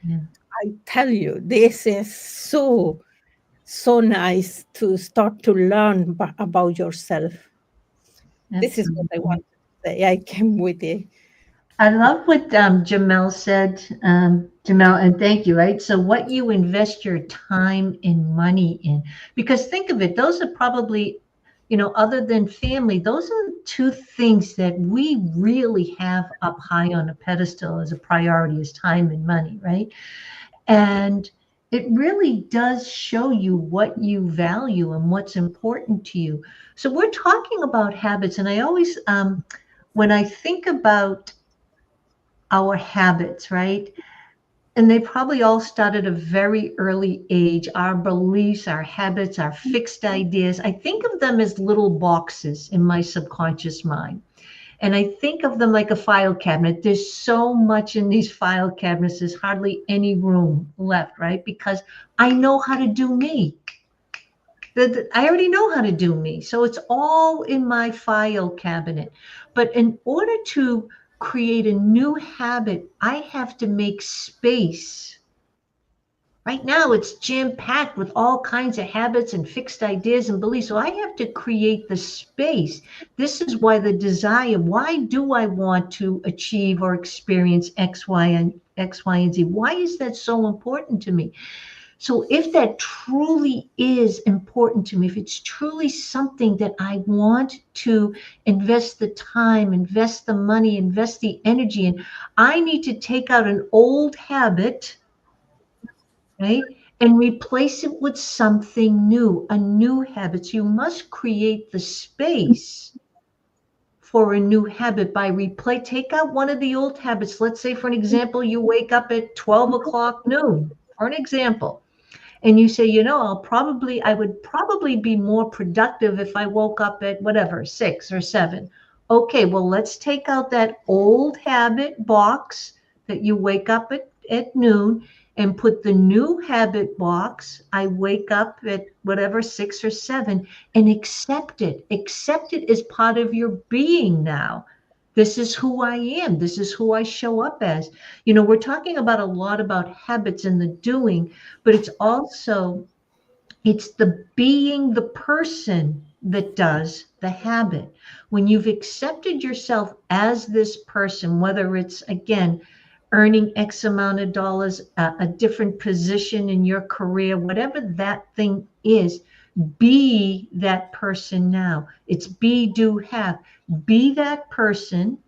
Yeah. I tell you, this is so nice to start to learn about yourself. This is what I Absolutely. want to say. I came with it. I love what Jamel said, Jamel, and thank you, right? So, what you invest your time and money in, because think of it, those are probably, other than family, those are the two things that we really have up high on a pedestal as a priority, is time and money, right? And it really does show you what you value and what's important to you. So, we're talking about habits, and I always, when I think about our habits, right? And they probably all start at a very early age. Our beliefs, our habits, our fixed ideas. I think of them as little boxes in my subconscious mind. And I think of them like a file cabinet. There's so much in these file cabinets, there's hardly any room left, right? Because I know how to do me. I already know how to do me. So it's all in my file cabinet. But in order to create a new habit, I have to make space. Right now, it's jam packed with all kinds of habits and fixed ideas and beliefs. So I have to create the space. This is why the desire, why do I want to achieve or experience X, Y, and Z? Why is that so important to me? So if that truly is important to me, if it's truly something that I want to invest the time, invest the money, invest the energy in, I need to take out an old habit, right? And replace it with something new, a new habit. So you must create the space for a new habit by take out one of the old habits. Let's say, for an example, you wake up at 12 o'clock noon, for an example. And you say, I would probably be more productive if I woke up at whatever, 6 or 7. Okay, well, let's take out that old habit box that you wake up at noon, and put the new habit box. I wake up at whatever, 6 or 7, and accept it. Accept it as part of your being now. This is who I am. This is who I show up as. You know, we're talking about a lot about habits and the doing, but it's the being the person that does the habit. When you've accepted yourself as this person, whether it's, again, earning X amount of dollars, a different position in your career, whatever that thing is, be that person now. It's be, do, have. Be that person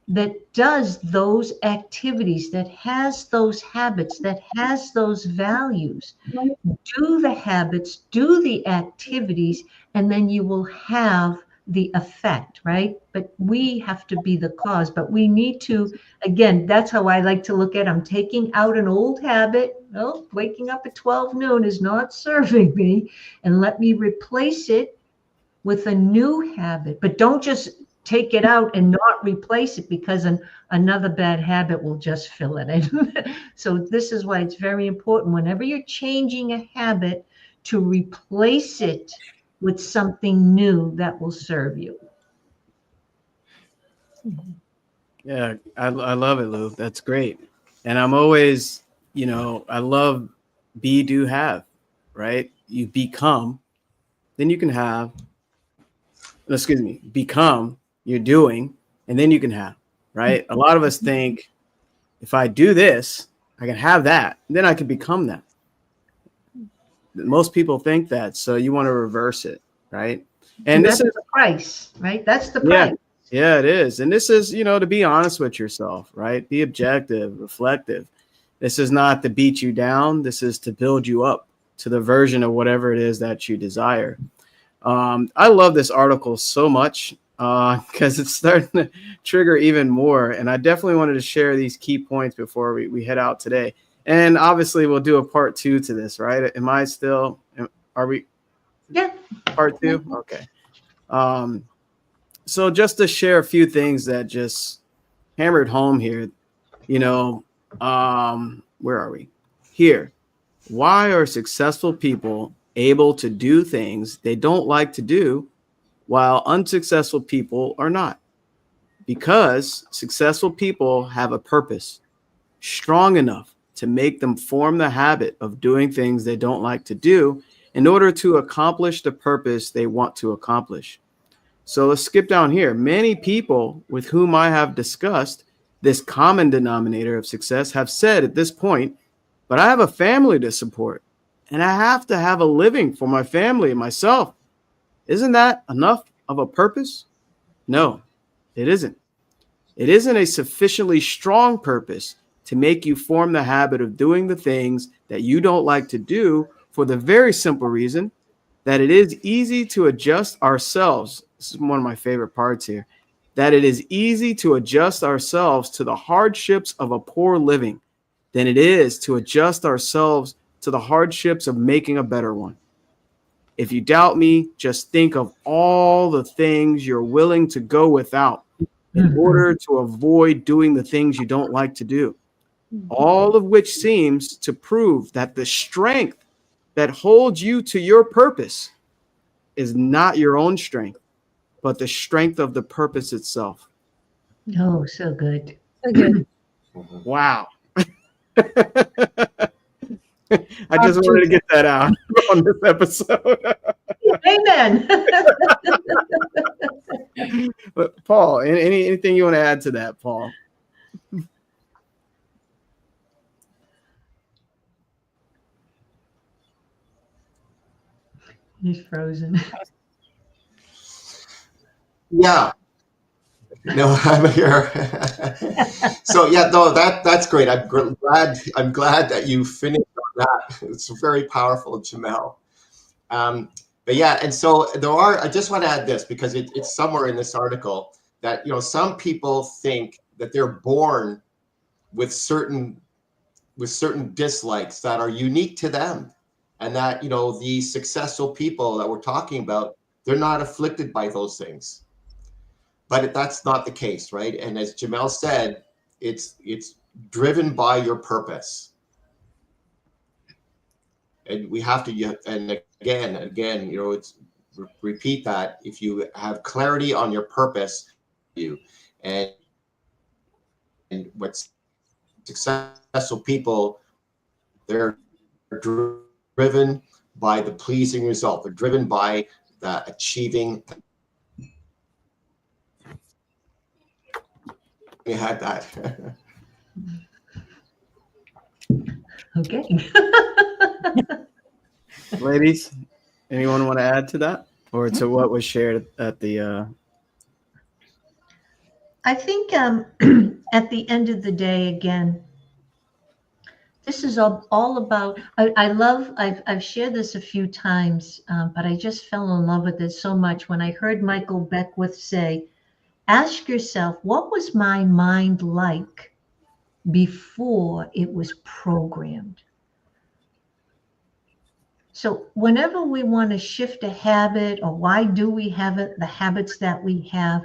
that does those activities, that has those habits, that has those values. Do the habits, do the activities, and then you will have the effect, right? But we have to be the cause. But we need to, again, that's how I like to look at it. I'm taking out an old habit. Oh, waking up at 12 noon is not serving me. And let me replace it with a new habit. But don't just take it out and not replace it, because another bad habit will just fill it in. So this is why it's very important, whenever you're changing a habit, to replace it with something new that will serve you. Yeah, I love it, Lou. That's great. And I'm always, I love be, do, have, right? You become, then you can have, become, you're doing, and then you can have, right? A lot of us think if I do this, I can have that, then I can become that. Most people think that, so you want to reverse it, right? And this is the price, right? That's the price. Yeah, it is. And this is, to be honest with yourself, right? Be objective, reflective. This is not to beat you down. This is to build you up to the version of whatever it is that you desire. I love this article so much because it's starting to trigger even more. And I definitely wanted to share these key points before we head out today. And obviously, we'll do a part 2 to this, right? Are we? Yeah. Part 2? Okay. So just to share a few things that just hammered home here, where are we? Here. Why are successful people able to do things they don't like to do while unsuccessful people are not? Because successful people have a purpose strong enough to make them form the habit of doing things they don't like to do in order to accomplish the purpose they want to accomplish. So let's skip down here. Many people with whom I have discussed this common denominator of success have said at this point, but I have a family to support and I have to have a living for my family and myself. Isn't that enough of a purpose? No, it isn't. It isn't a sufficiently strong purpose to make you form the habit of doing the things that you don't like to do, for the very simple reason that it is easy to adjust ourselves. This is one of my favorite parts here. That it is easy to adjust ourselves to the hardships of a poor living than it is to adjust ourselves to the hardships of making a better one. If you doubt me, just think of all the things you're willing to go without in order to avoid doing the things you don't like to do. All of which seems to prove that the strength that holds you to your purpose is not your own strength, but the strength of the purpose itself. Oh, so good. So good. Wow. I just wanted to get that out on this episode. Amen. But Paul, anything you want to add to that, Paul? He's frozen. Yeah. No, I'm here. So yeah, no, that's great. I'm glad that you finished on that. It's very powerful, Jamel. But yeah, and so I just want to add this because it's somewhere in this article that, some people think that they're born with certain dislikes that are unique to them. And that, the successful people that we're talking about, they're not afflicted by those things. But that's not the case, right? And as Jamel said, it's driven by your purpose. And we have to, and again, you know, it's repeat that if you have clarity on your purpose, and what successful people, they're driven by the pleasing result. They're driven by the achieving. We had that. Okay. Ladies, anyone want to add to that or to what was shared at the? I think at the end of the day, again, this is all about, I've shared this a few times, but I just fell in love with it so much when I heard Michael Beckwith say, ask yourself, what was my mind like before it was programmed? So whenever we want to shift a habit, or why do we have it, the habits that we have,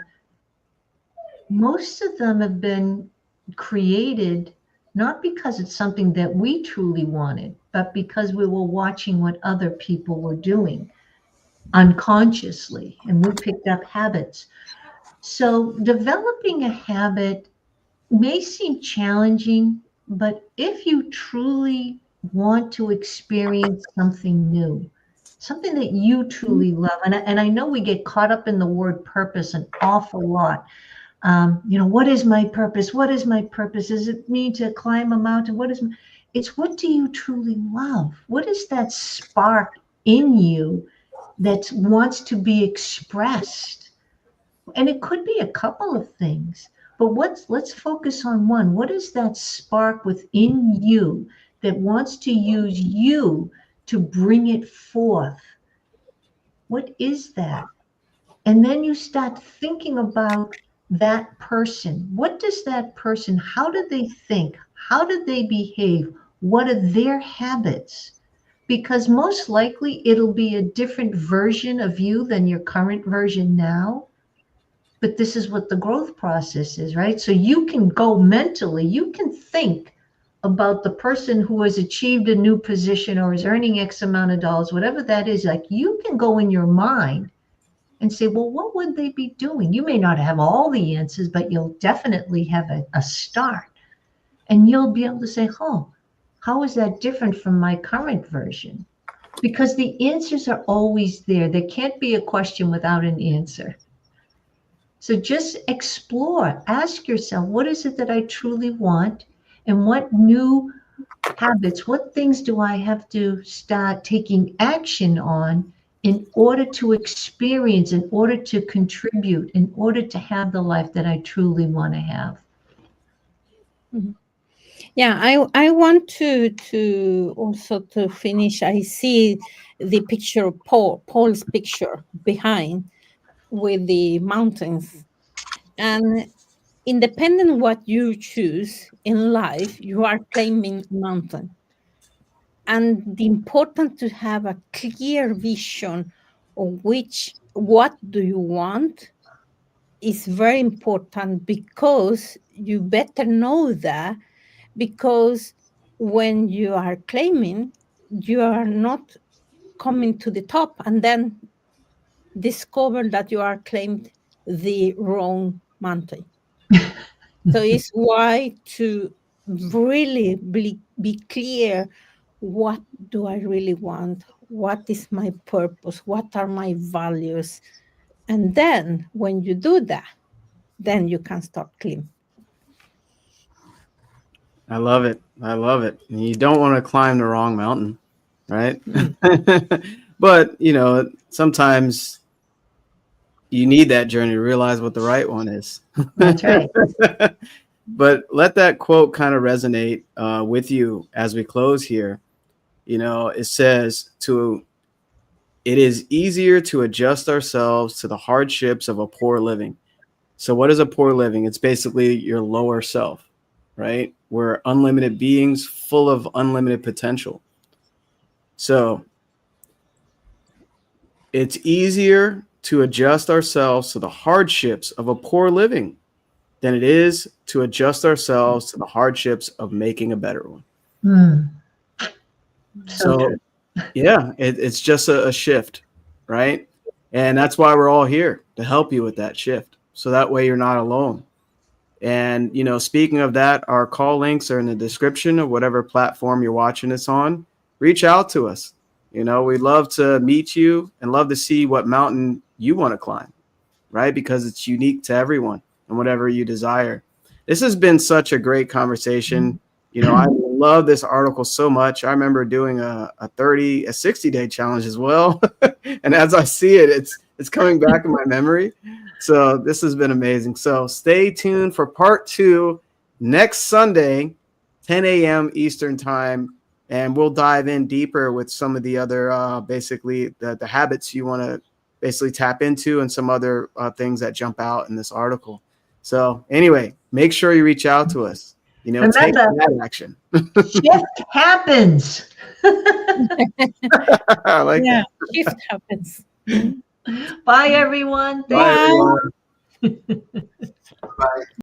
most of them have been created not because it's something that we truly wanted, but because we were watching what other people were doing unconsciously, and we picked up habits. So developing a habit may seem challenging, but if you truly want to experience something new, something that you truly love, and I know we get caught up in the word purpose an awful lot. You know, what is my purpose? What is my purpose? Does it mean to climb a mountain? It's what do you truly love? What is that spark in you that wants to be expressed? And it could be a couple of things, but let's focus on one. What is that spark within you that wants to use you to bring it forth? What is that? And then you start thinking about that person. What does that person, how do they think? How do they behave? What are their habits? Because most likely it'll be a different version of you than your current version now. But this is what the growth process is, right? So you can go mentally, you can think about the person who has achieved a new position or is earning X amount of dollars, whatever that is. Like, you can go in your mind and say, well, what would they be doing? You may not have all the answers, but you'll definitely have a start. And you'll be able to say, oh, how is that different from my current version? Because the answers are always there. There can't be a question without an answer. So just explore, ask yourself, what is it that I truly want? And what new habits, what things do I have to start taking action on in order to experience, in order to contribute, in order to have the life that I truly want to have? Yeah, I want to also to finish. I see the picture of Paul's picture behind with the mountains, and independent what you choose in life, you are claiming mountain. And the important to have a clear vision of what do you want is very important, because you better know that, because when you are claiming, you are not coming to the top and then discover that you are claimed the wrong mountain. So it's why to really be clear, what do I really want? What is my purpose? What are my values? And then when you do that, then you can start clean. I love it. I love it. And you don't want to climb the wrong mountain, right? But, you know, sometimes you need that journey to realize what the right one is. That's right. But let that quote kind of resonate with you as we close here. You know, it says it is easier to adjust ourselves to the hardships of a poor living. So what is a poor living? It's basically your lower self, right? We're unlimited beings full of unlimited potential. So it's easier to adjust ourselves to the hardships of a poor living than it is to adjust ourselves to the hardships of making a better one. Mm. So true. Yeah, it's just a shift, right? And that's why we're all here, to help you with that shift. So that way you're not alone. And, speaking of that, our call links are in the description of whatever platform you're watching this on. Reach out to us. We'd love to meet you and love to see what mountain you want to climb, right? Because it's unique to everyone and whatever you desire. This has been such a great conversation. I love this article so much. I remember doing a 60-day challenge as well. And as I see it, it's coming back in my memory. So this has been amazing. So stay tuned for part 2 next Sunday, 10 a.m. Eastern time. And we'll dive in deeper with some of the other, basically the habits you want to basically tap into and some other things that jump out in this article. So anyway, make sure you reach out to us. Remember, take that action. Shift happens. I like that. Shift happens. Bye, everyone. Bye, everyone. Bye.